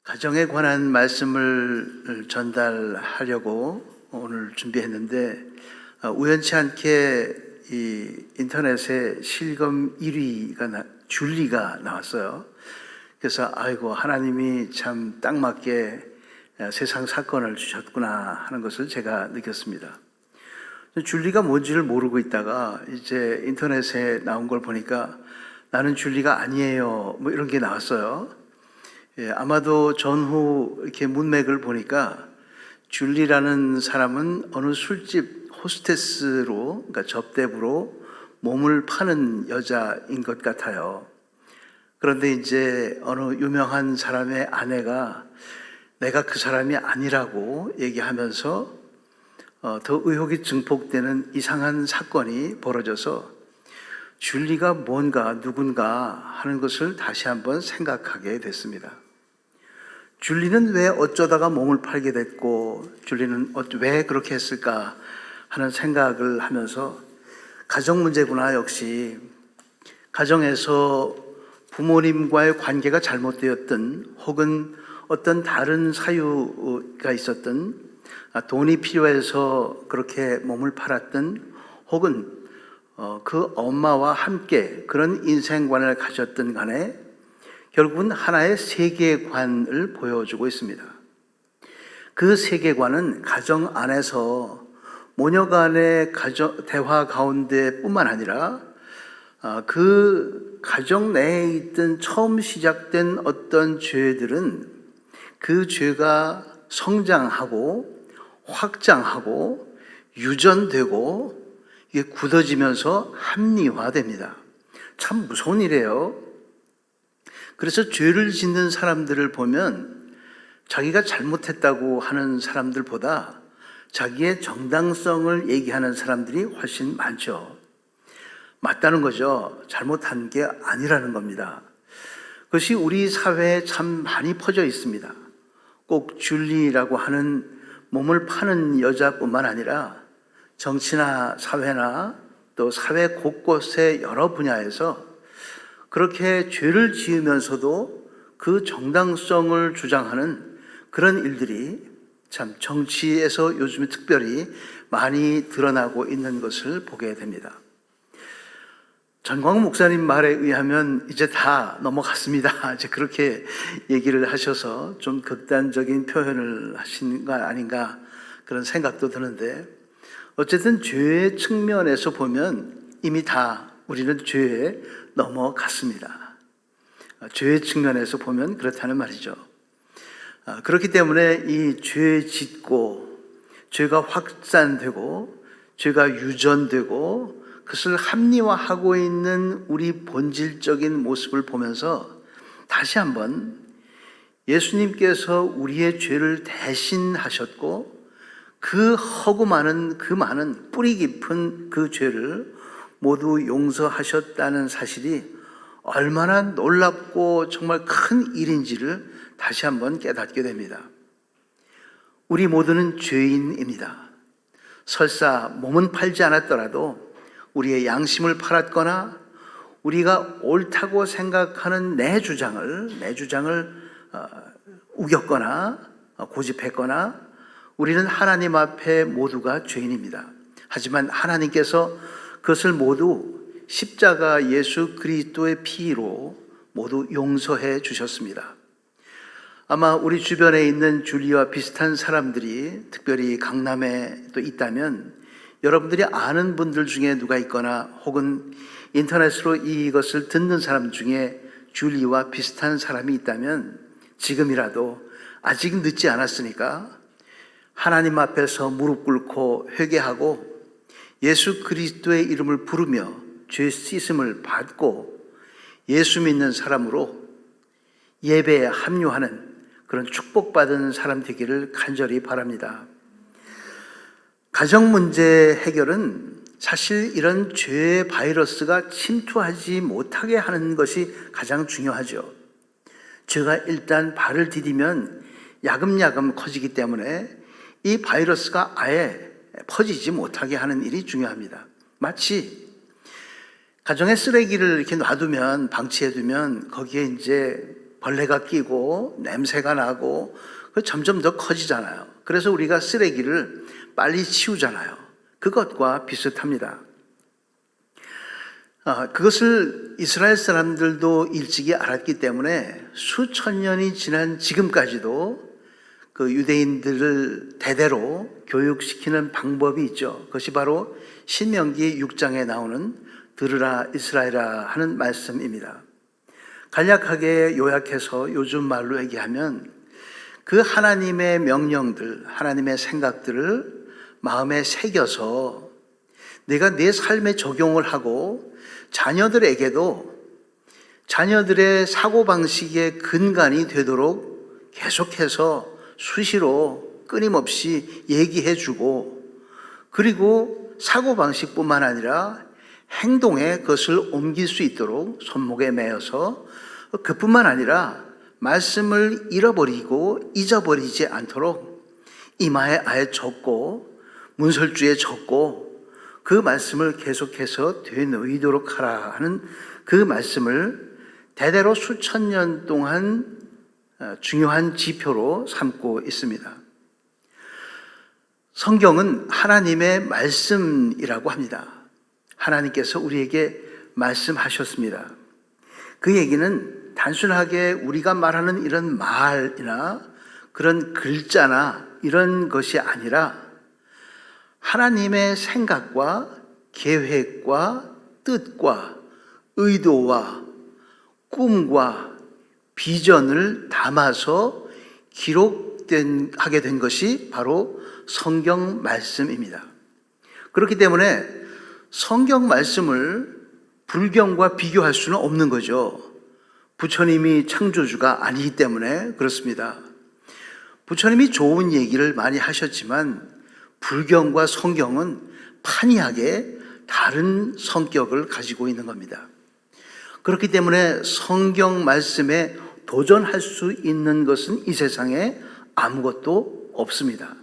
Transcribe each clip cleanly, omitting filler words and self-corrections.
가정에 관한 말씀을 전달하려고 오늘 준비했는데 우연치 않게 이 인터넷에 실검 1위가 줄리가 나왔어요. 그래서 아이고 하나님이 참 딱 맞게 세상 사건을 주셨구나 하는 것을 제가 느꼈습니다. 줄리가 뭔지를 모르고 있다가 이제 인터넷에 나온 걸 보니까 나는 줄리가 아니에요 뭐 이런 게 나왔어요. 아마도 전후 이렇게 문맥을 보니까 줄리라는 사람은 어느 술집 호스테스로, 그러니까 접대부로 몸을 파는 여자인 것 같아요. 그런데 이제 어느 유명한 사람의 아내가 내가 그 사람이 아니라고 얘기하면서 더 의혹이 증폭되는 이상한 사건이 벌어져서 줄리가 뭔가 누군가 하는 것을 다시 한번 생각하게 됐습니다. 줄리는 왜 어쩌다가 몸을 팔게 됐고 줄리는 왜 그렇게 했을까 하는 생각을 하면서 가정 문제구나. 역시 가정에서 부모님과의 관계가 잘못되었든 혹은 어떤 다른 사유가 있었든 돈이 필요해서 그렇게 몸을 팔았든 혹은 그 엄마와 함께 그런 인생관을 가졌든 간에 결국은 하나의 세계관을 보여주고 있습니다. 그 세계관은 가정 안에서 모녀 간의 대화 가운데 뿐만 아니라 그 가정 내에 있던 처음 시작된 어떤 죄들은 그 죄가 성장하고 확장하고 유전되고 이게 굳어지면서 합리화됩니다. 참 무서운 일이에요. 그래서 죄를 짓는 사람들을 보면 자기가 잘못했다고 하는 사람들보다 자기의 정당성을 얘기하는 사람들이 훨씬 많죠. 맞다는 거죠. 잘못한 게 아니라는 겁니다. 그것이 우리 사회에 참 많이 퍼져 있습니다. 꼭 줄리라고 하는 몸을 파는 여자뿐만 아니라 정치나 사회나 또 사회 곳곳의 여러 분야에서 그렇게 죄를 지으면서도 그 정당성을 주장하는 그런 일들이 참 정치에서 요즘에 특별히 많이 드러나고 있는 것을 보게 됩니다. 전광훈 목사님 말에 의하면 이제 다 넘어갔습니다. 이제 그렇게 얘기를 하셔서 좀 극단적인 표현을 하신 거 아닌가 그런 생각도 드는데 어쨌든 죄의 측면에서 보면 이미 다 우리는 죄에 넘어갔습니다. 죄의 측면에서 보면 그렇다는 말이죠. 그렇기 때문에 이 죄 짓고 죄가 확산되고 죄가 유전되고 그것을 합리화하고 있는 우리 본질적인 모습을 보면서 다시 한번 예수님께서 우리의 죄를 대신하셨고 그 허구 많은 그 많은 뿌리 깊은 그 죄를 모두 용서하셨다는 사실이 얼마나 놀랍고 정말 큰 일인지를 다시 한번 깨닫게 됩니다. 우리 모두는 죄인입니다. 설사 몸은 팔지 않았더라도 우리의 양심을 팔았거나 우리가 옳다고 생각하는 내 주장을 우겼거나 고집했거나 우리는 하나님 앞에 모두가 죄인입니다. 하지만 하나님께서 그것을 모두 십자가 예수 그리스도의 피로 모두 용서해 주셨습니다. 아마 우리 주변에 있는 줄리와 비슷한 사람들이 특별히 강남에 또 있다면 여러분들이 아는 분들 중에 누가 있거나 혹은 인터넷으로 이것을 듣는 사람 중에 줄리와 비슷한 사람이 있다면 지금이라도 아직 늦지 않았으니까 하나님 앞에서 무릎 꿇고 회개하고 예수 그리스도의 이름을 부르며 죄 씻음을 받고 예수 믿는 사람으로 예배에 합류하는 그런 축복받은 사람 되기를 간절히 바랍니다. 가정 문제 해결은 사실 이런 죄의 바이러스가 침투하지 못하게 하는 것이 가장 중요하죠. 죄가 일단 발을 디디면 야금야금 커지기 때문에 이 바이러스가 아예 퍼지지 못하게 하는 일이 중요합니다. 마치 가정의 쓰레기를 이렇게 놔두면, 방치해두면 거기에 이제 벌레가 끼고 냄새가 나고 점점 더 커지잖아요. 그래서 우리가 쓰레기를 빨리 치우잖아요. 그것과 비슷합니다. 그것을 이스라엘 사람들도 일찍이 알았기 때문에 수천 년이 지난 지금까지도 그 유대인들을 대대로 교육시키는 방법이 있죠. 그것이 바로 신명기 6장에 나오는 들으라 이스라엘아 하는 말씀입니다. 간략하게 요약해서 요즘 말로 얘기하면 그 하나님의 명령들, 하나님의 생각들을 마음에 새겨서 내가 내 삶에 적용을 하고 자녀들에게도 자녀들의 사고방식의 근간이 되도록 계속해서 수시로 끊임없이 얘기해주고, 그리고 사고방식뿐만 아니라 행동에 그것을 옮길 수 있도록 손목에 매어서, 그뿐만 아니라 말씀을 잃어버리고 잊어버리지 않도록 이마에 아예 적고 문설주에 적고 그 말씀을 계속해서 되뇌이도록 하라 하는 그 말씀을 대대로 수천 년 동안 중요한 지표로 삼고 있습니다. 성경은 하나님의 말씀이라고 합니다. 하나님께서 우리에게 말씀하셨습니다. 그 얘기는 단순하게 우리가 말하는 이런 말이나 그런 글자나 이런 것이 아니라 하나님의 생각과 계획과 뜻과 의도와 꿈과 비전을 담아서 하게 된 것이 바로 성경 말씀입니다. 그렇기 때문에 성경 말씀을 불경과 비교할 수는 없는 거죠. 부처님이 창조주가 아니기 때문에 그렇습니다. 부처님이 좋은 얘기를 많이 하셨지만 불경과 성경은 판이하게 다른 성격을 가지고 있는 겁니다. 그렇기 때문에 성경 말씀에 도전할 수 있는 것은 이 세상에 아무것도 없습니다.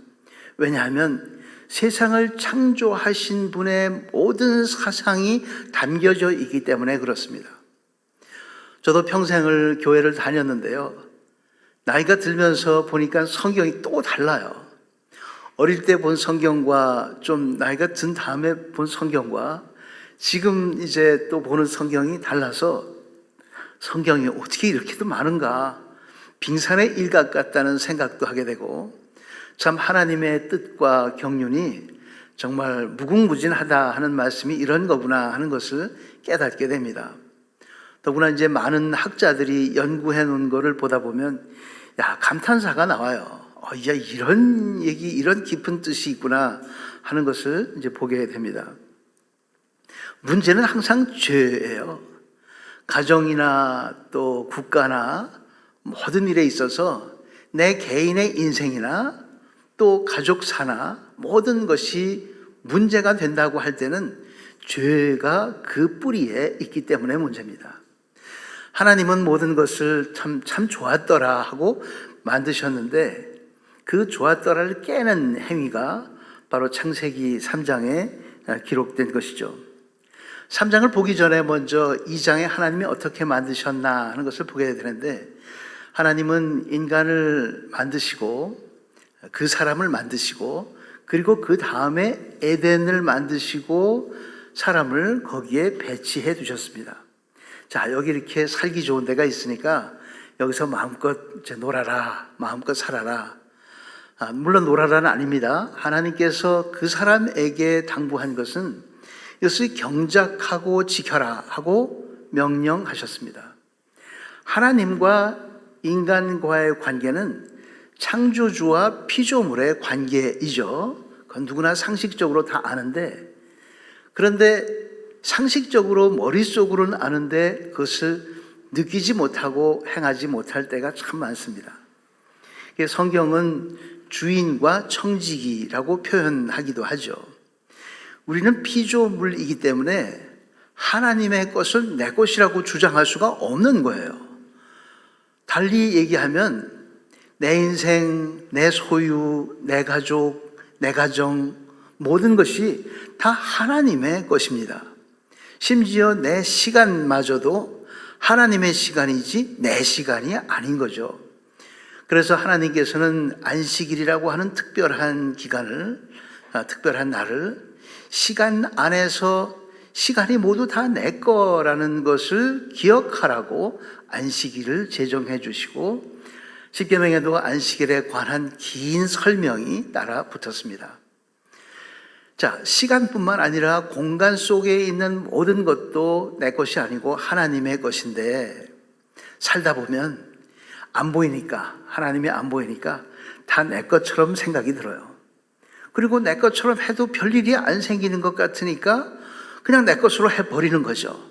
왜냐하면 세상을 창조하신 분의 모든 사상이 담겨져 있기 때문에 그렇습니다. 저도 평생을 교회를 다녔는데요. 나이가 들면서 보니까 성경이 또 달라요. 어릴 때 본 성경과 좀 나이가 든 다음에 본 성경과 지금 이제 또 보는 성경이 달라서 성경이 어떻게 이렇게도 많은가, 빙산의 일각 같다는 생각도 하게 되고, 참 하나님의 뜻과 경륜이 정말 무궁무진하다 하는 말씀이 이런 거구나 하는 것을 깨닫게 됩니다. 더구나 이제 많은 학자들이 연구해 놓은 거를 보다 보면 감탄사가 나와요. 이런 얘기, 이런 깊은 뜻이 있구나 하는 것을 이제 보게 됩니다. 문제는 항상 죄예요. 가정이나 또 국가나 모든 일에 있어서 내 개인의 인생이나 또 가족사나 모든 것이 문제가 된다고 할 때는 죄가 그 뿌리에 있기 때문에 문제입니다. 하나님은 모든 것을 참 좋았더라 하고 만드셨는데 그 좋았더라를 깨는 행위가 바로 창세기 3장에 기록된 것이죠. 3장을 보기 전에 먼저 2장에 하나님이 어떻게 만드셨나 하는 것을 보게 되는데, 하나님은 인간을 만드시고 그 사람을 만드시고 그리고 그 다음에 에덴을 만드시고 사람을 거기에 배치해 두셨습니다. 자, 여기 이렇게 살기 좋은 데가 있으니까 여기서 마음껏 이제 놀아라, 마음껏 살아라. 물론 놀아라는 아닙니다. 하나님께서 그 사람에게 당부한 것은 이것을 경작하고 지켜라 하고 명령하셨습니다. 하나님과 인간과의 관계는 창조주와 피조물의 관계이죠. 그건 누구나 상식적으로 다 아는데, 그런데 상식적으로 머릿속으로는 아는데 그것을 느끼지 못하고 행하지 못할 때가 참 많습니다. 성경은 주인과 청지기라고 표현하기도 하죠. 우리는 피조물이기 때문에 하나님의 것을 내 것이라고 주장할 수가 없는 거예요. 달리 얘기하면 내 인생, 내 소유, 내 가족, 내 가정, 모든 것이 다 하나님의 것입니다. 심지어 내 시간마저도 하나님의 시간이지 내 시간이 아닌 거죠. 그래서 하나님께서는 안식일이라고 하는 특별한 기간을, 특별한 날을 시간 안에서 시간이 모두 다 내 거라는 것을 기억하라고 안식일을 제정해 주시고, 십계명에도 안식일에 관한 긴 설명이 따라 붙었습니다. 자, 시간뿐만 아니라 공간 속에 있는 모든 것도 내 것이 아니고 하나님의 것인데, 살다 보면 안 보이니까, 하나님이 안 보이니까 다 내 것처럼 생각이 들어요. 그리고 내 것처럼 해도 별일이 안 생기는 것 같으니까 그냥 내 것으로 해버리는 거죠.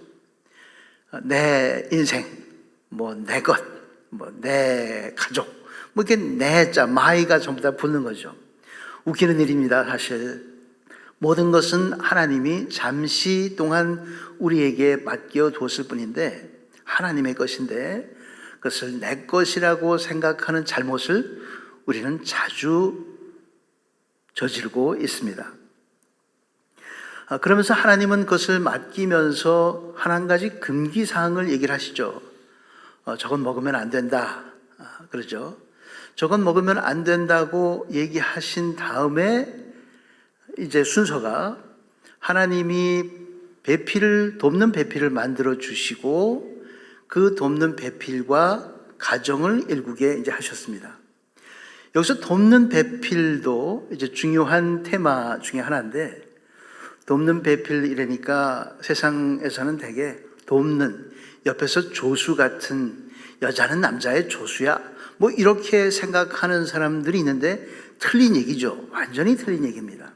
내 인생, 내 것, 내 가족, 이렇게 내자, 마이가 전부 다 붙는 거죠. 웃기는 일입니다, 사실. 모든 것은 하나님이 잠시 동안 우리에게 맡겨뒀을 뿐인데, 하나님의 것인데 그것을 내 것이라고 생각하는 잘못을 우리는 자주 저지르고 있습니다. 그러면서 하나님은 그것을 맡기면서 한 가지 금기사항을 얘기를 하시죠. 저건 먹으면 안 된다, 그러죠. 저건 먹으면 안 된다고 얘기하신 다음에 이제 순서가 하나님이 돕는 배필을 만들어 주시고 그 돕는 배필과 가정을 일국에 이제 하셨습니다. 여기서 돕는 배필도 이제 중요한 테마 중에 하나인데, 돕는 배필이라니까 세상에서는 되게 돕는, 옆에서 조수 같은, 여자는 남자의 조수야, 이렇게 생각하는 사람들이 있는데 틀린 얘기죠. 완전히 틀린 얘기입니다.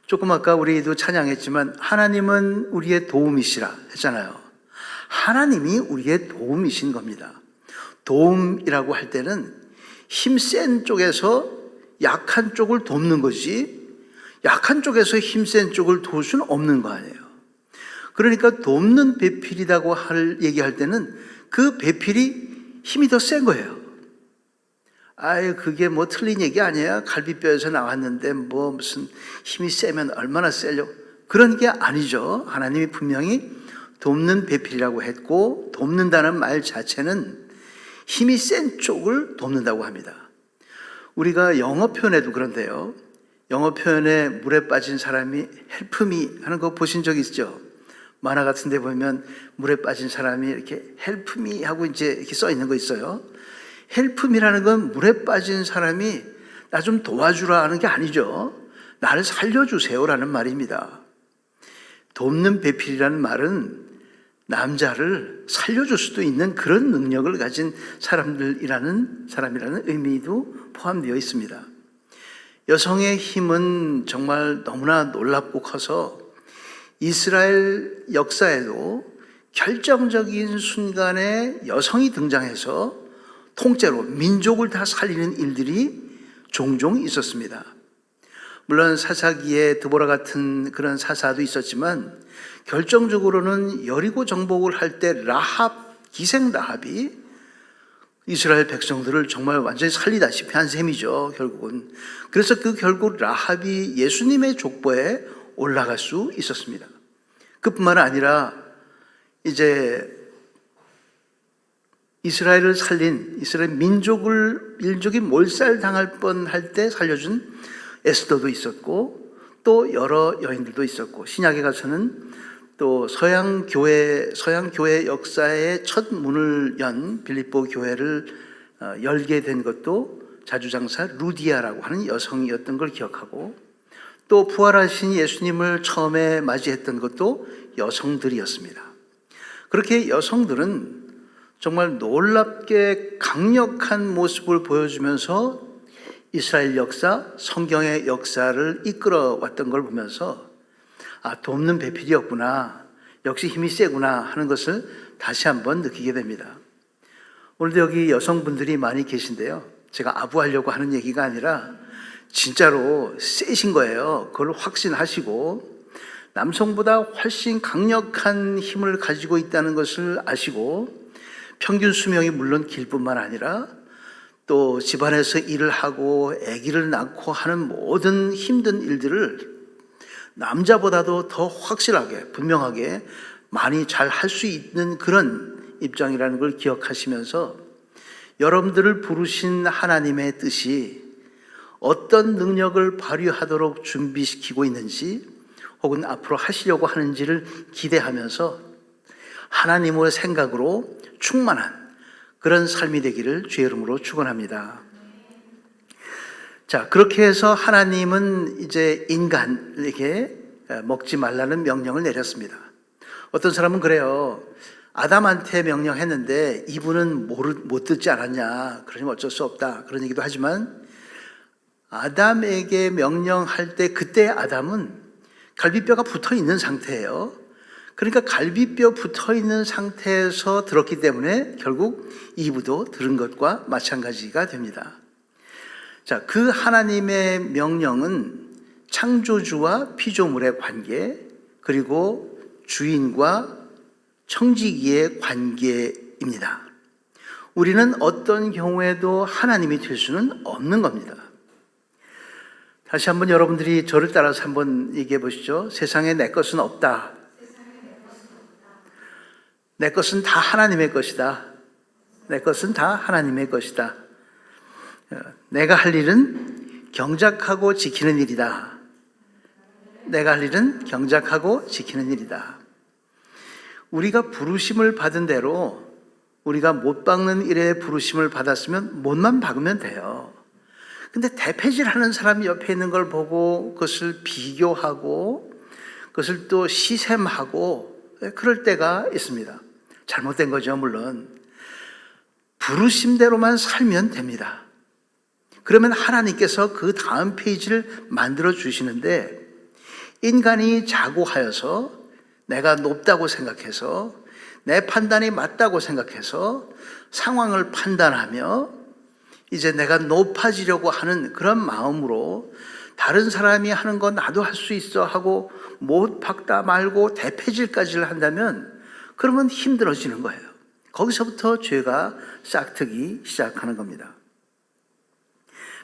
조금 아까 우리도 찬양했지만 하나님은 우리의 도움이시라 했잖아요. 하나님이 우리의 도움이신 겁니다. 도움이라고 할 때는 힘센 쪽에서 약한 쪽을 돕는 거지, 약한 쪽에서 힘센 쪽을 도울 수는 없는 거 아니에요. 그러니까 돕는 배필이라고 얘기할 때는 그 배필이 힘이 더 센 거예요. 그게 틀린 얘기 아니에요. 갈비뼈에서 나왔는데 무슨 힘이 세면 얼마나 세려고. 그런 게 아니죠. 하나님이 분명히 돕는 배필이라고 했고, 돕는다는 말 자체는 힘이 센 쪽을 돕는다고 합니다. 우리가 영어 표현에도 그런데요. 영어 표현에 물에 빠진 사람이 help me 하는 거 보신 적 있죠? 만화 같은 데 보면 물에 빠진 사람이 이렇게 help me 하고 이제 이렇게 써 있는 거 있어요. help me라는 건 물에 빠진 사람이 나 좀 도와주라 하는 게 아니죠. 나를 살려주세요라는 말입니다. 돕는 배필이라는 말은 남자를 살려줄 수도 있는 그런 능력을 가진 사람이라는 의미도 포함되어 있습니다. 여성의 힘은 정말 너무나 놀랍고 커서 이스라엘 역사에도 결정적인 순간에 여성이 등장해서 통째로 민족을 다 살리는 일들이 종종 있었습니다. 물론 사사기에 드보라 같은 그런 사사도 있었지만 결정적으로는 여리고 정복을 할 때 기생 라합이 이스라엘 백성들을 정말 완전히 살리다시피 한 셈이죠, 결국은. 그래서 결국 라합이 예수님의 족보에 올라갈 수 있었습니다. 그뿐만 아니라 이제 이스라엘을 살린, 이스라엘 민족이 몰살당할 뻔할 때 살려준 에스더도 있었고, 또 여러 여인들도 있었고, 신약에 가서는 또 서양 교회 역사의 첫 문을 연 빌립보 교회를 열게 된 것도 자주장사 루디아라고 하는 여성이었던 걸 기억하고, 또 부활하신 예수님을 처음에 맞이했던 것도 여성들이었습니다. 그렇게 여성들은 정말 놀랍게 강력한 모습을 보여주면서 이스라엘 역사, 성경의 역사를 이끌어 왔던 걸 보면서 돕는 배필이었구나, 역시 힘이 세구나 하는 것을 다시 한번 느끼게 됩니다. 오늘도 여기 여성분들이 많이 계신데요, 제가 아부하려고 하는 얘기가 아니라 진짜로 세신 거예요. 그걸 확신하시고 남성보다 훨씬 강력한 힘을 가지고 있다는 것을 아시고, 평균 수명이 물론 길 뿐만 아니라 또 집안에서 일을 하고 아기를 낳고 하는 모든 힘든 일들을 남자보다도 더 확실하게, 분명하게 많이 잘 할 수 있는 그런 입장이라는 걸 기억하시면서 여러분들을 부르신 하나님의 뜻이 어떤 능력을 발휘하도록 준비시키고 있는지 혹은 앞으로 하시려고 하는지를 기대하면서 하나님의 생각으로 충만한 그런 삶이 되기를 주의 이름으로 축원합니다. 자, 그렇게 해서 하나님은 이제 인간에게 먹지 말라는 명령을 내렸습니다. 어떤 사람은 그래요. 아담한테 명령했는데 이분은 못 듣지 않았냐. 그러니 어쩔 수 없다. 그런 얘기도 하지만 아담에게 명령할 때 그때 아담은 갈비뼈가 붙어 있는 상태예요. 그러니까 갈비뼈 붙어 있는 상태에서 들었기 때문에 결국 이브도 들은 것과 마찬가지가 됩니다. 자, 그 하나님의 명령은 창조주와 피조물의 관계, 그리고 주인과 청지기의 관계입니다. 우리는 어떤 경우에도 하나님이 될 수는 없는 겁니다. 다시 한번 여러분들이 저를 따라서 한번 얘기해 보시죠. 세상에 내 것은 없다. 내 것은 다 하나님의 것이다. 내 것은 다 하나님의 것이다. 내가 할 일은 경작하고 지키는 일이다. 내가 할 일은 경작하고 지키는 일이다. 우리가 부르심을 받은 대로 우리가 못 박는 일에 부르심을 받았으면 못만 박으면 돼요. 근데 대패질하는 사람이 옆에 있는 걸 보고 그것을 비교하고 그것을 또 시샘하고 그럴 때가 있습니다. 잘못된 거죠, 물론. 부르심대로만 살면 됩니다. 그러면 하나님께서 그 다음 페이지를 만들어 주시는데 인간이 자고하여서 내가 높다고 생각해서 내 판단이 맞다고 생각해서 상황을 판단하며 이제 내가 높아지려고 하는 그런 마음으로 다른 사람이 하는 거 나도 할 수 있어 하고 못 박다 말고 대패질까지를 한다면 그러면 힘들어지는 거예요. 거기서부터 죄가 싹트기 시작하는 겁니다.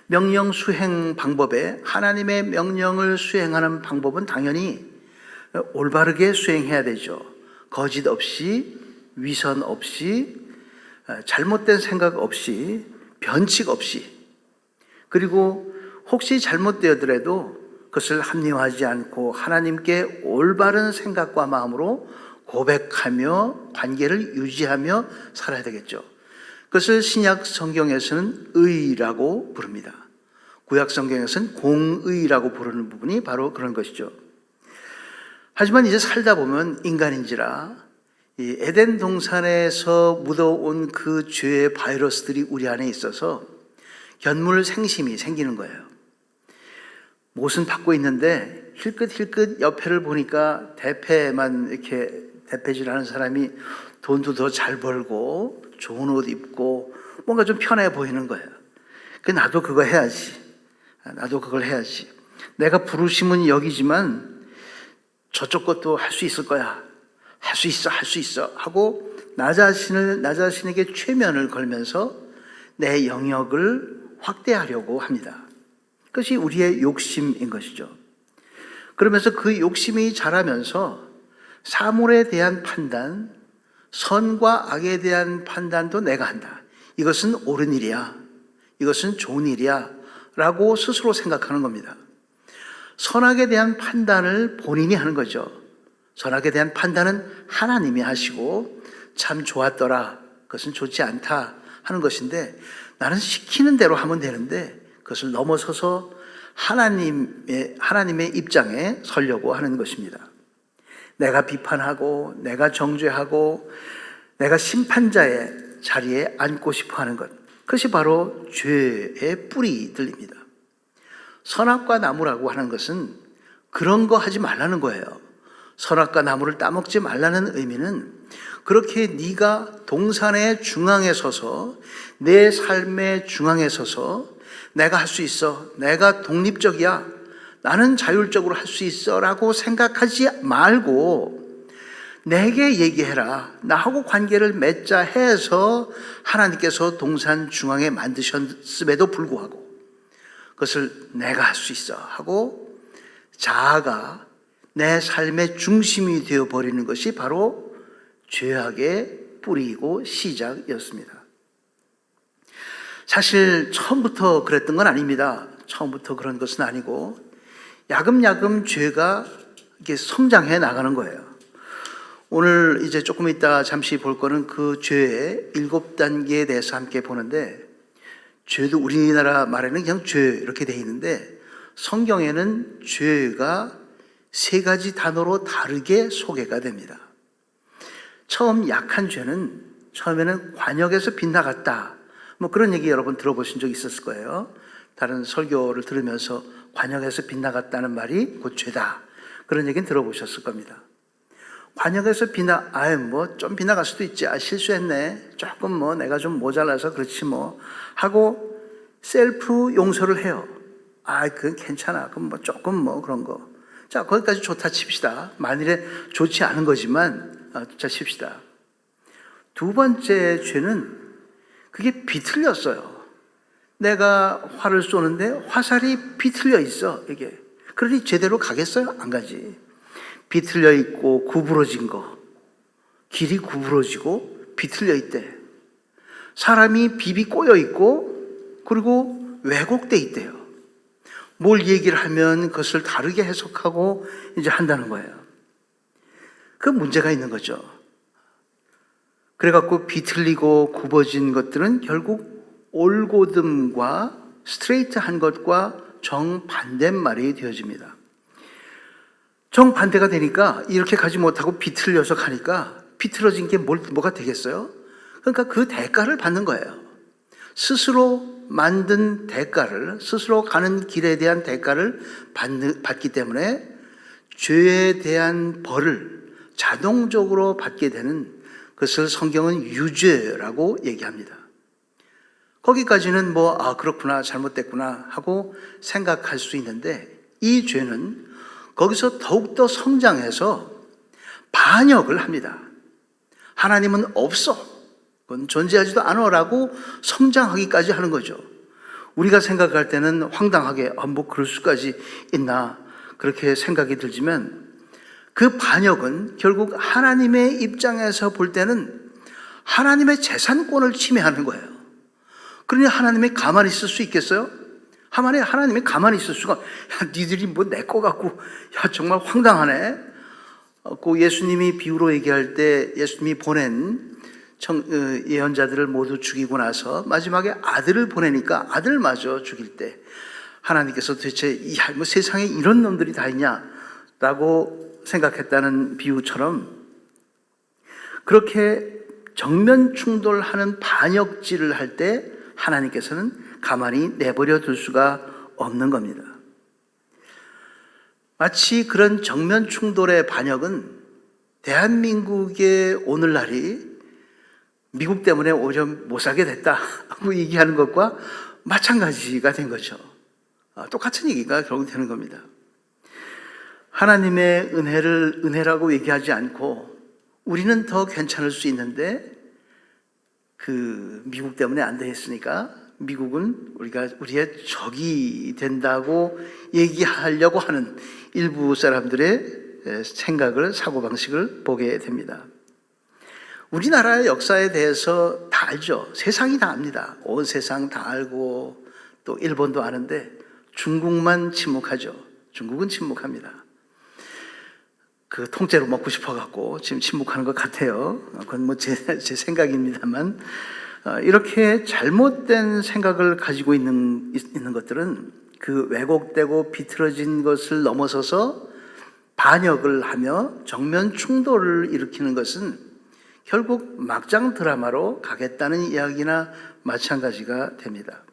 명령 수행 방법에 하나님의 명령을 수행하는 방법은 당연히 올바르게 수행해야 되죠. 거짓 없이, 위선 없이, 잘못된 생각 없이, 변칙 없이, 그리고 혹시 잘못되었더라도 그것을 합리화하지 않고 하나님께 올바른 생각과 마음으로 고백하며 관계를 유지하며 살아야 되겠죠. 그것을 신약 성경에서는 의라고 부릅니다. 구약 성경에서는 공의라고 부르는 부분이 바로 그런 것이죠. 하지만 이제 살다 보면 인간인지라 이 에덴 동산에서 묻어온 그 죄의 바이러스들이 우리 안에 있어서 견물생심이 생기는 거예요. 못은 받고 있는데 힐끗힐끗 옆에를 보니까 대패만 이렇게 대패질하는 사람이 돈도 더 잘 벌고 좋은 옷 입고 뭔가 좀 편해 보이는 거예요. 나도 그거 해야지. 나도 그걸 해야지. 내가 부르심은 여기지만 저쪽 것도 할 수 있을 거야. 할 수 있어 하고 나 자신에게 최면을 걸면서 내 영역을 확대하려고 합니다. 그것이 우리의 욕심인 것이죠. 그러면서 그 욕심이 자라면서 사물에 대한 판단, 선과 악에 대한 판단도 내가 한다. 이것은 옳은 일이야. 이것은 좋은 일이야. 라고 스스로 생각하는 겁니다. 선악에 대한 판단을 본인이 하는 거죠. 선악에 대한 판단은 하나님이 하시고 참 좋았더라. 그것은 좋지 않다 하는 것인데 나는 시키는 대로 하면 되는데 그것을 넘어서서 하나님의 입장에 서려고 하는 것입니다. 내가 비판하고 내가 정죄하고 내가 심판자의 자리에 앉고 싶어 하는 것. 그것이 바로 죄의 뿌리들입니다. 선악과 나무라고 하는 것은 그런 거 하지 말라는 거예요. 선악과 나무를 따먹지 말라는 의미는 그렇게 네가 동산의 중앙에 서서 내 삶의 중앙에 서서 내가 할 수 있어. 내가 독립적이야. 나는 자율적으로 할 수 있어 라고 생각하지 말고 내게 얘기해라. 나하고 관계를 맺자 해서 하나님께서 동산 중앙에 만드셨음에도 불구하고 그것을 내가 할 수 있어 하고 자아가 내 삶의 중심이 되어버리는 것이 바로 죄악의 뿌리이고 시작이었습니다. 사실 처음부터 그랬던 건 아닙니다. 처음부터 그런 것은 아니고 야금야금 죄가 이렇게 성장해 나가는 거예요. 오늘 이제 조금 이따 잠시 볼 거는 그 죄의 7단계에 대해서 함께 보는데, 죄도 우리나라 말에는 그냥 죄 이렇게 돼 있는데 성경에는 죄가 3가지 단어로 다르게 소개가 됩니다. 처음 약한 죄는 처음에는 관역에서 빗나갔다, 뭐 그런 얘기 여러분 들어보신 적 있었을 거예요. 다른 설교를 들으면서 관역에서 빗나갔다는 말이 곧 죄다, 그런 얘기는 들어보셨을 겁니다. 관역에서 좀 빗나갈 수도 있지. 실수했네. 조금 내가 좀 모자라서 그렇지 하고 셀프 용서를 해요. 그건 괜찮아. 그럼 조금 그런 거. 자, 거기까지 좋다 칩시다. 만일에 좋지 않은 거지만, 자, 칩시다. 2번째 죄는 그게 비틀렸어요. 내가 활을 쏘는데 화살이 비틀려 있어, 이게. 그러니 제대로 가겠어요? 안 가지. 비틀려 있고 구부러진 거, 길이 구부러지고 비틀려 있대. 사람이 비비 꼬여 있고 그리고 왜곡돼 있대요. 뭘 얘기를 하면 그것을 다르게 해석하고 이제 한다는 거예요. 그 문제가 있는 거죠. 그래갖고 비틀리고 굽어진 것들은 결국 올곧음과 스트레이트한 것과 정반대말이 되어집니다. 정반대가 되니까 이렇게 가지 못하고 비틀려서 가니까 비틀어진 게 뭐가 되겠어요? 그러니까 그 대가를 받는 거예요. 스스로 만든 대가를, 스스로 가는 길에 대한 대가를 받기 때문에 죄에 대한 벌을 자동적으로 받게 되는 것을 성경은 유죄라고 얘기합니다. 거기까지는 그렇구나, 잘못됐구나 하고 생각할 수 있는데, 이 죄는 거기서 더욱더 성장해서 반역을 합니다. 하나님은 없어, 그건 존재하지도 않아라고 성장하기까지 하는 거죠. 우리가 생각할 때는 황당하게 그럴 수까지 있나 그렇게 생각이 들지만, 그 반역은 결국 하나님의 입장에서 볼 때는 하나님의 재산권을 침해하는 거예요. 그러니 하나님이 가만히 있을 수 있겠어요? 하나님이 가만히 있을 수가, 니들이 내 거 갖고, 정말 황당하네. 예수님이 비유로 얘기할 때 예수님이 보낸 예언자들을 모두 죽이고 나서 마지막에 아들을 보내니까 아들마저 죽일 때 하나님께서 도대체 세상에 이런 놈들이 다 있냐라고 생각했다는 비유처럼, 그렇게 정면 충돌하는 반역질을 할 때 하나님께서는 가만히 내버려 둘 수가 없는 겁니다. 마치 그런 정면 충돌의 반역은 대한민국의 오늘날이 미국 때문에 오히려 못 살게 됐다고 얘기하는 것과 마찬가지가 된 거죠. 똑같은 얘기가 결국 되는 겁니다. 하나님의 은혜를 은혜라고 얘기하지 않고 우리는 더 괜찮을 수 있는데, 미국 때문에 안 되겠으니까 미국은 우리의 적이 된다고 얘기하려고 하는 일부 사람들의 생각을, 사고방식을 보게 됩니다. 우리나라의 역사에 대해서 다 알죠. 세상이 다 압니다. 온 세상 다 알고 또 일본도 아는데 중국만 침묵하죠. 중국은 침묵합니다. 통째로 먹고 싶어갖고 지금 침묵하는 것 같아요. 그건 제 생각입니다만, 이렇게 잘못된 생각을 가지고 있는 것들은 그 왜곡되고 비틀어진 것을 넘어서서 반역을 하며 정면 충돌을 일으키는 것은 결국 막장 드라마로 가겠다는 이야기나 마찬가지가 됩니다.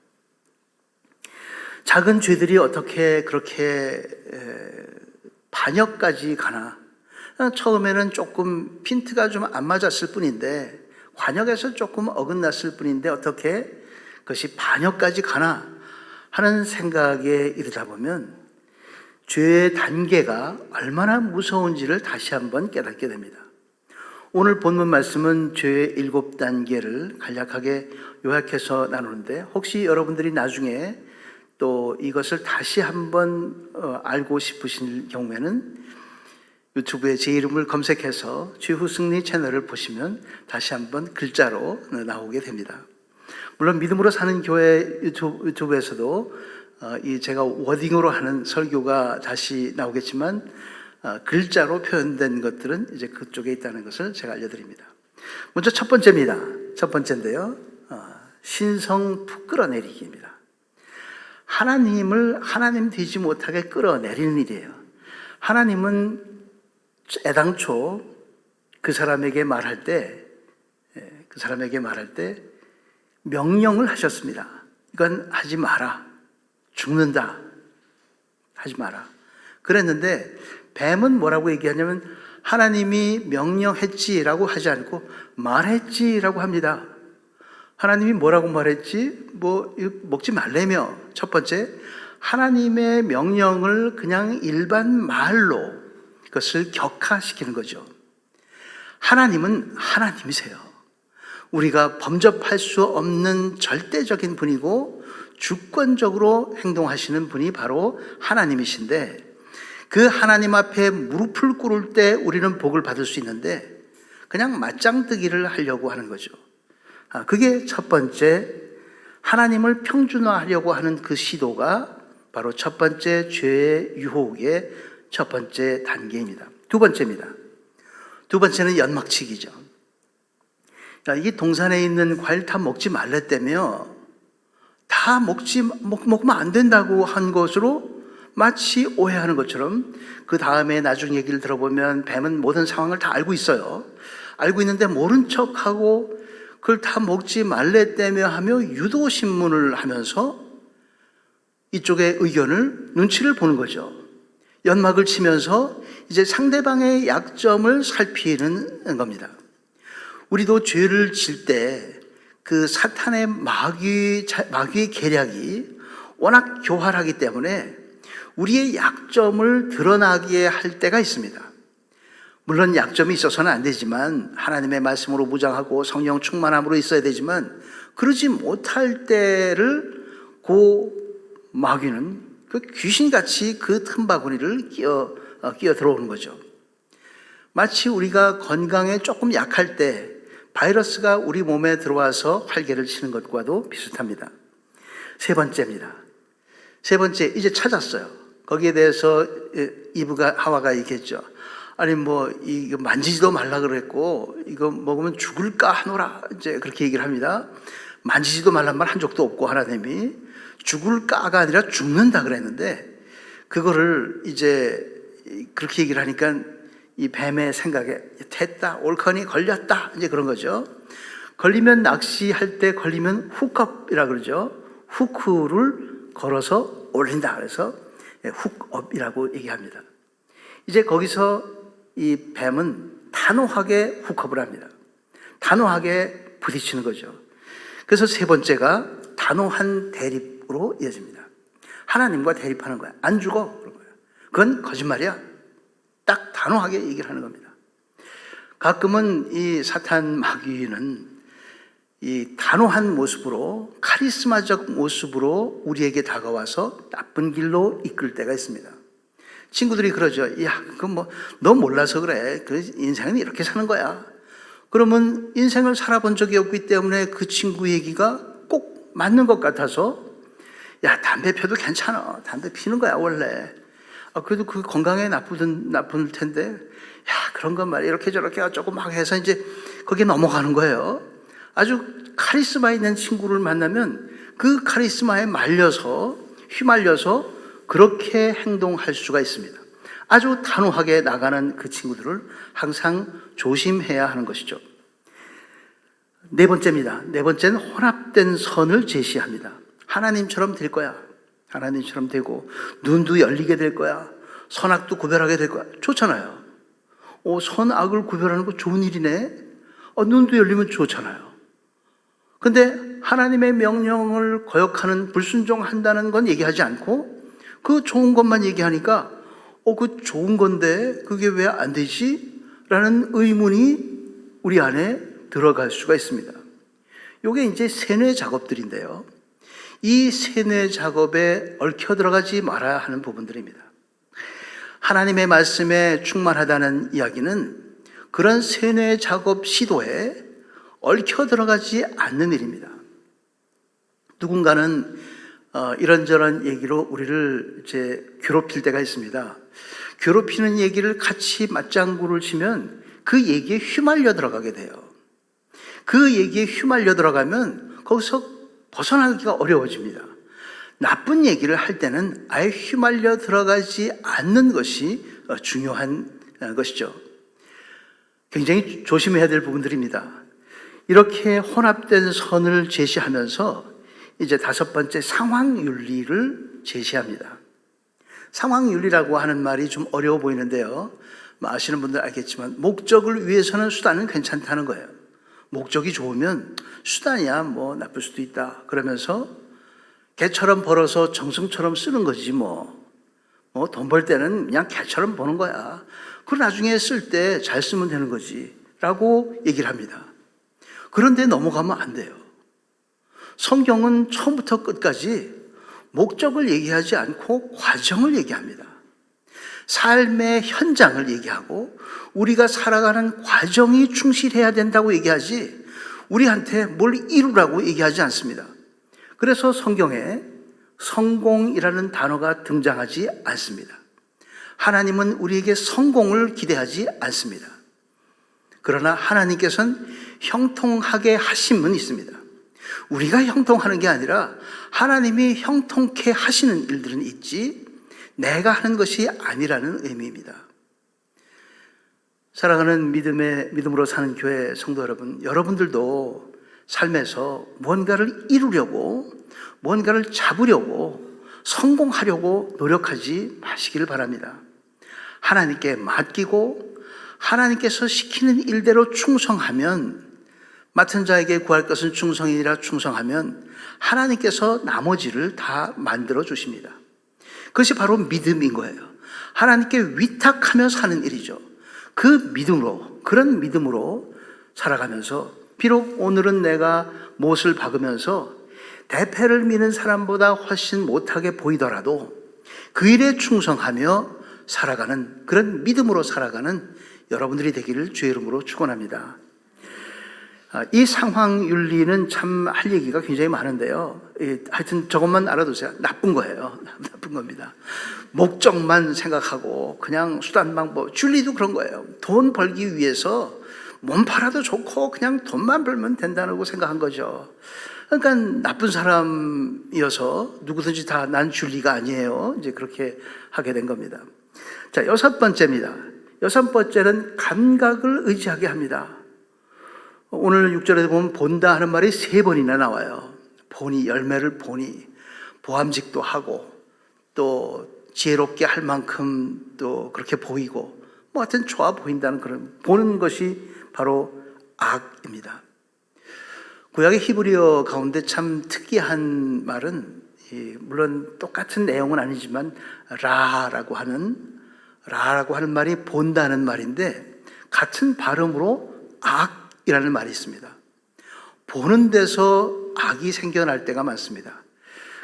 작은 죄들이 어떻게 그렇게 반역까지 가나? 처음에는 조금 핀트가 좀 안 맞았을 뿐인데, 관역에서 조금 어긋났을 뿐인데 어떻게 그것이 반역까지 가나 하는 생각에 이르다 보면 죄의 단계가 얼마나 무서운지를 다시 한번 깨닫게 됩니다. 오늘 본문 말씀은 죄의 7단계를 간략하게 요약해서 나누는데, 혹시 여러분들이 나중에 또 이것을 다시 한번 알고 싶으신 경우에는 유튜브에 제 이름을 검색해서 최후승리 채널을 보시면 다시 한번 글자로 나오게 됩니다. 물론 믿음으로 사는 교회 유튜브에서도 이 제가 워딩으로 하는 설교가 다시 나오겠지만 글자로 표현된 것들은 이제 그쪽에 있다는 것을 제가 알려드립니다. 먼저 첫 번째입니다. 첫 번째인데요. 신성 푹 끌어내리기입니다. 하나님 되지 못하게 끌어내리는 일이에요. 하나님은 애당초 그 사람에게 말할 때 명령을 하셨습니다. 이건 하지 마라. 죽는다. 하지 마라. 그랬는데 뱀은 뭐라고 얘기하냐면 하나님이 명령했지라고 하지 않고 말했지라고 합니다. 하나님이 뭐라고 말했지? 먹지 말래며. 첫 번째, 하나님의 명령을 그냥 일반 말로 그것을 격화시키는 거죠. 하나님은 하나님이세요. 우리가 범접할 수 없는 절대적인 분이고 주권적으로 행동하시는 분이 바로 하나님이신데, 그 하나님 앞에 무릎을 꿇을 때 우리는 복을 받을 수 있는데 그냥 맞짱뜨기를 하려고 하는 거죠. 그게 첫 번째, 하나님을 평준화하려고 하는 그 시도가 바로 첫 번째 죄의 유혹의 첫 번째 단계입니다. 두 번째입니다. 두 번째는 연막치기죠. 이 동산에 있는 과일 다 먹지 말랬다며 다 먹으면 안 된다고 한 것으로 마치 오해하는 것처럼, 그 다음에 나중 얘기를 들어보면 뱀은 모든 상황을 다 알고 있어요. 알고 있는데 모른 척하고 그걸 다 먹지 말랬다며 하며 유도신문을 하면서 이쪽의 의견을, 눈치를 보는 거죠. 연막을 치면서 이제 상대방의 약점을 살피는 겁니다. 우리도 죄를 질 때 그 사탄의 마귀의 계략이 워낙 교활하기 때문에 우리의 약점을 드러나게 할 때가 있습니다. 물론 약점이 있어서는 안 되지만, 하나님의 말씀으로 무장하고 성령 충만함으로 있어야 되지만, 그러지 못할 때를 그 마귀는 그 귀신같이 그 틈바구니를 끼어 들어오는 거죠. 마치 우리가 건강에 조금 약할 때 바이러스가 우리 몸에 들어와서 활개를 치는 것과도 비슷합니다. 세 번째입니다. 세 번째, 이제 찾았어요. 거기에 대해서 이브가, 하와가 얘기했죠. 아니 이거 만지지도 말라 그랬고 이거 먹으면 죽을까 하노라, 이제 그렇게 얘기를 합니다. 만지지도 말란 말 한 적도 없고 하나님이 죽을까가 아니라 죽는다 그랬는데, 그거를 이제 그렇게 얘기를 하니까 이 뱀의 생각에 됐다, 옳거니 걸렸다, 이제 그런 거죠. 걸리면, 낚시할 때 걸리면 훅업이라 그러죠. 후크를 걸어서 올린다 그래서 훅업이라고 얘기합니다. 이제 거기서 이 뱀은 단호하게 훅업을 합니다. 단호하게 부딪히는 거죠. 그래서 세 번째가 단호한 대립으로 이어집니다. 하나님과 대립하는 거야. 안 죽어, 그런 거야. 그건 거짓말이야. 딱 단호하게 얘기를 하는 겁니다. 가끔은 이 사탄 마귀는 이 단호한 모습으로, 카리스마적 모습으로 우리에게 다가와서 나쁜 길로 이끌 때가 있습니다. 친구들이 그러죠. 야, 너 몰라서 그래. 그 인생은 이렇게 사는 거야. 그러면 인생을 살아본 적이 없기 때문에 그 친구 얘기가 꼭 맞는 것 같아서, 야, 담배 펴도 괜찮아. 담배 피는 거야, 원래. 그래도 그 건강에 나쁠 텐데, 야, 그런 것 말이야. 이렇게 저렇게 조금 막 해서 이제 거기에 넘어가는 거예요. 아주 카리스마 있는 친구를 만나면 그 카리스마에 휘말려서 그렇게 행동할 수가 있습니다. 아주 단호하게 나가는 그 친구들을 항상 조심해야 하는 것이죠. 네 번째입니다. 네 번째는 혼합된 선을 제시합니다. 하나님처럼 될 거야. 하나님처럼 되고 눈도 열리게 될 거야. 선악도 구별하게 될 거야. 좋잖아요. 선악을 구별하는 거 좋은 일이네. 눈도 열리면 좋잖아요. 근데 하나님의 명령을 거역하는, 불순종한다는 건 얘기하지 않고 그 좋은 것만 얘기하니까 그 좋은 건데 그게 왜 안 되지? 라는 의문이 우리 안에 들어갈 수가 있습니다. 이게 이제 세뇌 작업들인데요. 이 세뇌 작업에 얽혀 들어가지 말아야 하는 부분들입니다. 하나님의 말씀에 충만하다는 이야기는 그런 세뇌 작업 시도에 얽혀 들어가지 않는 일입니다. 누군가는 이런저런 얘기로 우리를 이제 괴롭힐 때가 있습니다. 괴롭히는 얘기를 같이 맞장구를 치면 그 얘기에 휘말려 들어가게 돼요. 그 얘기에 휘말려 들어가면 거기서 벗어나기가 어려워집니다. 나쁜 얘기를 할 때는 아예 휘말려 들어가지 않는 것이 중요한 것이죠. 굉장히 조심해야 될 부분들입니다. 이렇게 혼합된 선을 제시하면서 이제 다섯 번째 상황윤리를 제시합니다. 상황윤리라고 하는 말이 좀 어려워 보이는데요. 아시는 분들 알겠지만 목적을 위해서는 수단은 괜찮다는 거예요. 목적이 좋으면 수단이야 뭐 나쁠 수도 있다. 그러면서 개처럼 벌어서 정승처럼 쓰는 거지 뭐 돈 벌 때는 그냥 개처럼 버는 거야. 그리고 나중에 쓸 때 잘 쓰면 되는 거지 라고 얘기를 합니다. 그런데 넘어가면 안 돼요. 성경은 처음부터 끝까지 목적을 얘기하지 않고 과정을 얘기합니다. 삶의 현장을 얘기하고 우리가 살아가는 과정이 충실해야 된다고 얘기하지 우리한테 뭘 이루라고 얘기하지 않습니다. 그래서 성경에 성공이라는 단어가 등장하지 않습니다. 하나님은 우리에게 성공을 기대하지 않습니다. 그러나 하나님께서는 형통하게 하심은 있습니다. 우리가 형통하는 게 아니라 하나님이 형통케 하시는 일들은 있지 내가 하는 것이 아니라는 의미입니다. 사랑하는 믿음으로 사는 교회 성도 여러분, 여러분들도 삶에서 뭔가를 이루려고 뭔가를 잡으려고 성공하려고 노력하지 마시기를 바랍니다. 하나님께 맡기고 하나님께서 시키는 일대로 충성하면 맡은 자에게 구할 것은 충성이라 충성하면 하나님께서 나머지를 다 만들어 주십니다. 그것이 바로 믿음인 거예요. 하나님께 위탁하며 사는 일이죠. 그 믿음으로, 그런 믿음으로 살아가면서 비록 오늘은 내가 못을 박으면서 대패를 미는 사람보다 훨씬 못하게 보이더라도 그 일에 충성하며 살아가는 그런 믿음으로 살아가는 여러분들이 되기를 주의 이름으로 축원합니다. 이 상황윤리는 참 할 얘기가 굉장히 많은데요. 하여튼 저것만 알아두세요. 나쁜 거예요. 나쁜 겁니다. 목적만 생각하고 그냥 수단 방법, 윤리도 그런 거예요. 돈 벌기 위해서 몸 팔아도 좋고 그냥 돈만 벌면 된다고 생각한 거죠. 그러니까 나쁜 사람이어서 누구든지 다 난 윤리가 아니에요. 이제 그렇게 하게 된 겁니다. 자, 여섯 번째입니다. 여섯 번째는 감각을 의지하게 합니다. 오늘 6절에 보면 본다 하는 말이 3번이나 나와요. 보니, 열매를 보니, 보암직도 하고 또 지혜롭게 할 만큼 또 그렇게 보이고 뭐 하여튼 좋아 보인다는 그런 보는 것이 바로 악입니다. 구약의 히브리어 가운데 참 특이한 말은 물론 똑같은 내용은 아니지만 라라고 하는 말이 본다는 말인데 같은 발음으로 악이라는 말이 있습니다. 보는 데서 악이 생겨날 때가 많습니다.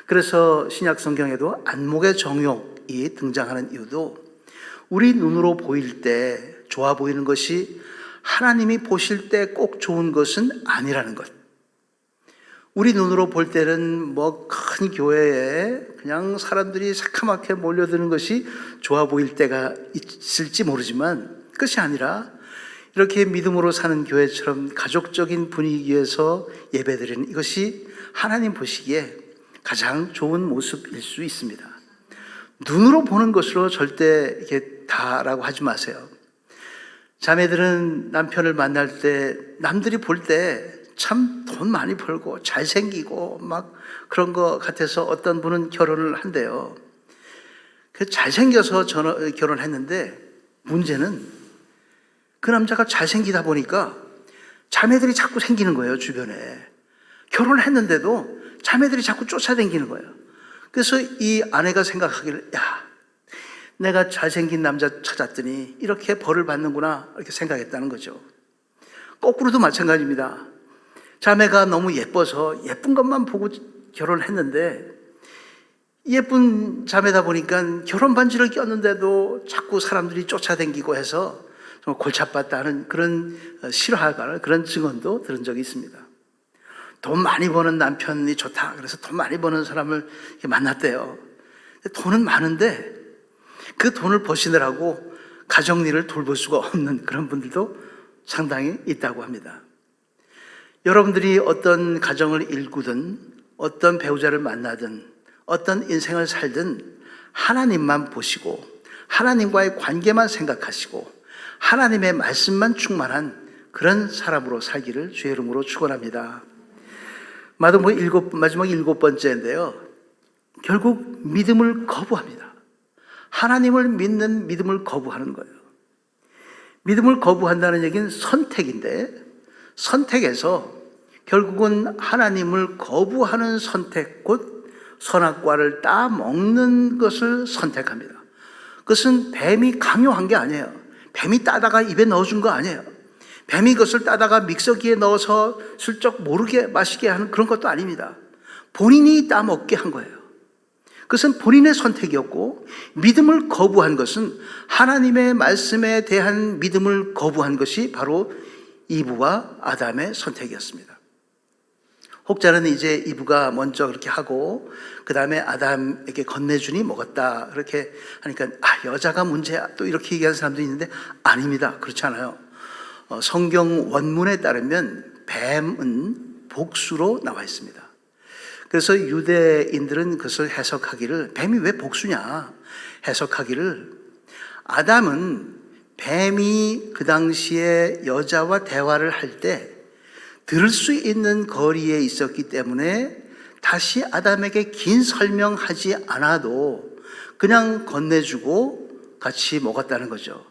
그래서 신약 성경에도 안목의 정욕이 등장하는 이유도 우리 눈으로 보일 때 좋아 보이는 것이 하나님이 보실 때 꼭 좋은 것은 아니라는 것. 우리 눈으로 볼 때는 뭐 큰 교회에 그냥 사람들이 새카맣게 몰려드는 것이 좋아 보일 때가 있을지 모르지만 그것이 아니라 이렇게 믿음으로 사는 교회처럼 가족적인 분위기에서 예배드리는 이것이 하나님 보시기에 가장 좋은 모습일 수 있습니다. 눈으로 보는 것으로 절대 이게 다라고 하지 마세요. 자매들은 남편을 만날 때 남들이 볼 때 참 돈 많이 벌고 잘생기고 막 그런 것 같아서 어떤 분은 결혼을 한대요. 그 잘생겨서 결혼했는데 문제는 그 남자가 잘생기다 보니까 자매들이 자꾸 생기는 거예요, 주변에. 결혼을 했는데도 자매들이 자꾸 쫓아다니는 거예요. 그래서 이 아내가 생각하기를, 야, 내가 잘생긴 남자 찾았더니 이렇게 벌을 받는구나, 이렇게 생각했다는 거죠. 거꾸로도 마찬가지입니다. 자매가 너무 예뻐서 예쁜 것만 보고 결혼했는데 예쁜 자매다 보니까 결혼 반지를 꼈는데도 자꾸 사람들이 쫓아다니고 해서 정말 골치 아팠다 하는 그런 실화가 그런 증언도 들은 적이 있습니다. 돈 많이 버는 남편이 좋다. 그래서 돈 많이 버는 사람을 만났대요. 돈은 많은데 그 돈을 버시느라고 가정일을 돌볼 수가 없는 그런 분들도 상당히 있다고 합니다. 여러분들이 어떤 가정을 일구든 어떤 배우자를 만나든 어떤 인생을 살든 하나님만 보시고 하나님과의 관계만 생각하시고 하나님의 말씀만 충만한 그런 사람으로 살기를 주의 이름으로 축원합니다. 마지막 7번째인데요. 결국 믿음을 거부합니다. 하나님을 믿는 믿음을 거부하는 거예요. 믿음을 거부한다는 얘기는 선택인데 선택에서 결국은 하나님을 거부하는 선택, 곧 선악과를 따먹는 것을 선택합니다. 그것은 뱀이 강요한 게 아니에요. 뱀이 따다가 입에 넣어준 거 아니에요. 뱀이 그것을 따다가 믹서기에 넣어서 슬쩍 모르게 마시게 하는 그런 것도 아닙니다. 본인이 따먹게 한 거예요. 그것은 본인의 선택이었고, 믿음을 거부한 것은 하나님의 말씀에 대한 믿음을 거부한 것이 바로 이브와 아담의 선택이었습니다. 혹자는 이제 이브가 먼저 그렇게 하고 그 다음에 아담에게 건네주니 먹었다 그렇게 하니까 여자가 문제야 또 이렇게 얘기하는 사람도 있는데 아닙니다. 그렇지 않아요. 성경 원문에 따르면 뱀은 복수로 나와 있습니다. 그래서 유대인들은 그것을 해석하기를, 뱀이 왜 복수냐 해석하기를, 아담은 뱀이 그 당시에 여자와 대화를 할 때 들을 수 있는 거리에 있었기 때문에 다시 아담에게 긴 설명하지 않아도 그냥 건네주고 같이 먹었다는 거죠.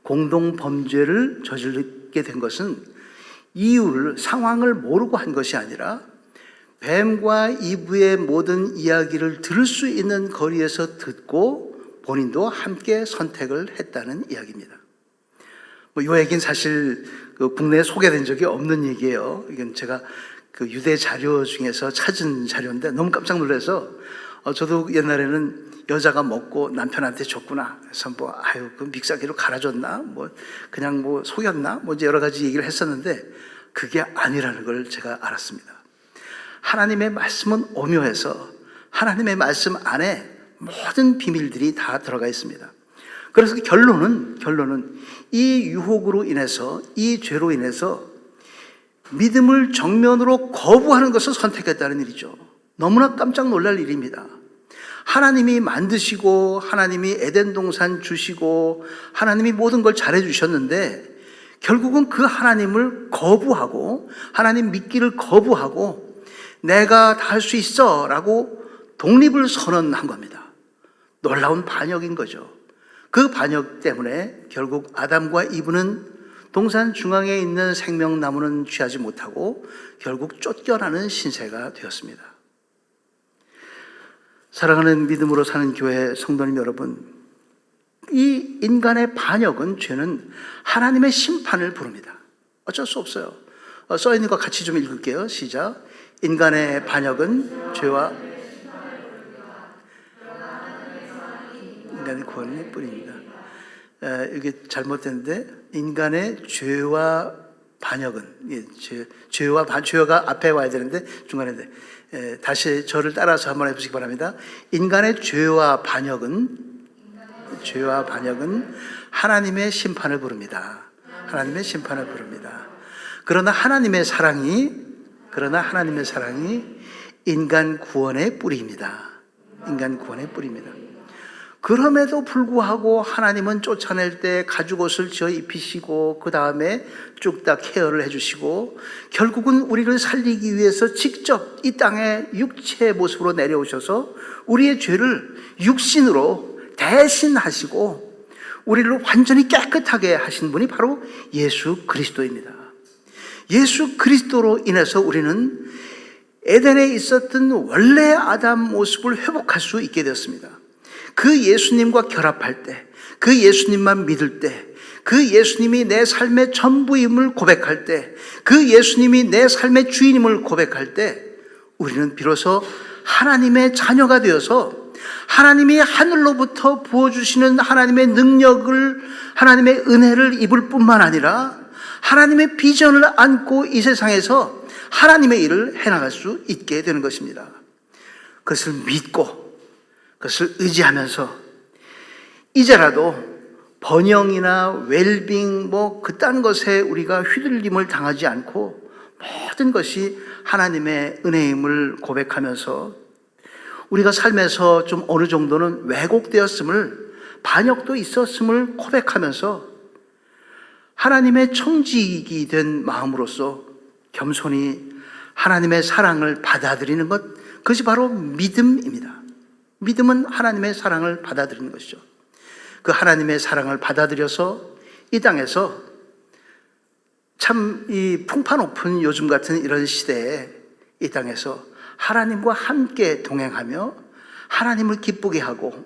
공동 범죄를 저지르게 된 것은 이유를, 상황을 모르고 한 것이 아니라 뱀과 이브의 모든 이야기를 들을 수 있는 거리에서 듣고 본인도 함께 선택을 했다는 이야기입니다. 이 얘기는 사실 국내에 소개된 적이 없는 얘기예요. 이건 제가 그 유대 자료 중에서 찾은 자료인데 너무 깜짝 놀라서 저도 옛날에는 여자가 먹고 남편한테 줬구나. 그래서 그 믹서기로 갈아줬나? 그냥 속였나? 이제 여러 가지 얘기를 했었는데 그게 아니라는 걸 제가 알았습니다. 하나님의 말씀은 오묘해서 하나님의 말씀 안에 모든 비밀들이 다 들어가 있습니다. 그래서 결론은 이 유혹으로 인해서, 이 죄로 인해서 믿음을 정면으로 거부하는 것을 선택했다는 일이죠. 너무나 깜짝 놀랄 일입니다. 하나님이 만드시고 하나님이 에덴 동산 주시고 하나님이 모든 걸 잘해 주셨는데 결국은 그 하나님을 거부하고 하나님 믿기를 거부하고 내가 다 할 수 있어 라고 독립을 선언한 겁니다. 놀라운 반역인 거죠. 그 반역 때문에 결국 아담과 이브는 동산 중앙에 있는 생명나무는 취하지 못하고 결국 쫓겨나는 신세가 되었습니다. 사랑하는 믿음으로 사는 교회 성도님 여러분, 이 인간의 반역은, 죄는 하나님의 심판을 부릅니다. 어쩔 수 없어요. 써있는 거 같이 좀 읽을게요. 시작. 인간의 반역은 죄와 인간의 구원의 뿌리입니다. 이게 잘못됐는데, 인간의 죄와 반역은, 죄가 앞에 와야 되는데 중간에, 다시 저를 따라서 한번 해보시기 바랍니다. 인간의 죄와 반역은 하나님의 심판을 부릅니다. 하나님의 심판을 부릅니다. 그러나 하나님의 사랑이 인간 구원의 뿌리입니다. 인간 구원의 뿌리입니다. 그럼에도 불구하고 하나님은 쫓아낼 때 가죽옷을 지어 입히시고 그 다음에 쭉 다 케어를 해주시고 결국은 우리를 살리기 위해서 직접 이 땅에 육체의 모습으로 내려오셔서 우리의 죄를 육신으로 대신하시고 우리를 완전히 깨끗하게 하신 분이 바로 예수 그리스도입니다. 예수 그리스도로 인해서 우리는 에덴에 있었던 원래의 아담 모습을 회복할 수 있게 되었습니다. 그 예수님과 결합할 때, 그 예수님만 믿을 때, 그 예수님이 내 삶의 전부임을 고백할 때, 그 예수님이 내 삶의 주인임을 고백할 때 우리는 비로소 하나님의 자녀가 되어서 하나님이 하늘로부터 부어주시는 하나님의 능력을, 하나님의 은혜를 입을 뿐만 아니라 하나님의 비전을 안고 이 세상에서 하나님의 일을 해나갈 수 있게 되는 것입니다. 그것을 믿고 그것을 의지하면서 이제라도 번영이나 웰빙 그딴 것에 우리가 휘둘림을 당하지 않고 모든 것이 하나님의 은혜임을 고백하면서 우리가 삶에서 좀 어느 정도는 왜곡되었음을, 반역도 있었음을 고백하면서 하나님의 청지기 된 마음으로서 겸손히 하나님의 사랑을 받아들이는 것, 그것이 바로 믿음입니다. 믿음은 하나님의 사랑을 받아들이는 것이죠. 그 하나님의 사랑을 받아들여서 이 땅에서 참 이 풍파 높은 요즘 같은 이런 시대에 이 땅에서 하나님과 함께 동행하며 하나님을 기쁘게 하고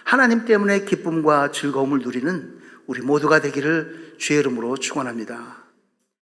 하나님 때문에 기쁨과 즐거움을 누리는 우리 모두가 되기를 주의 이름으로 축원합니다.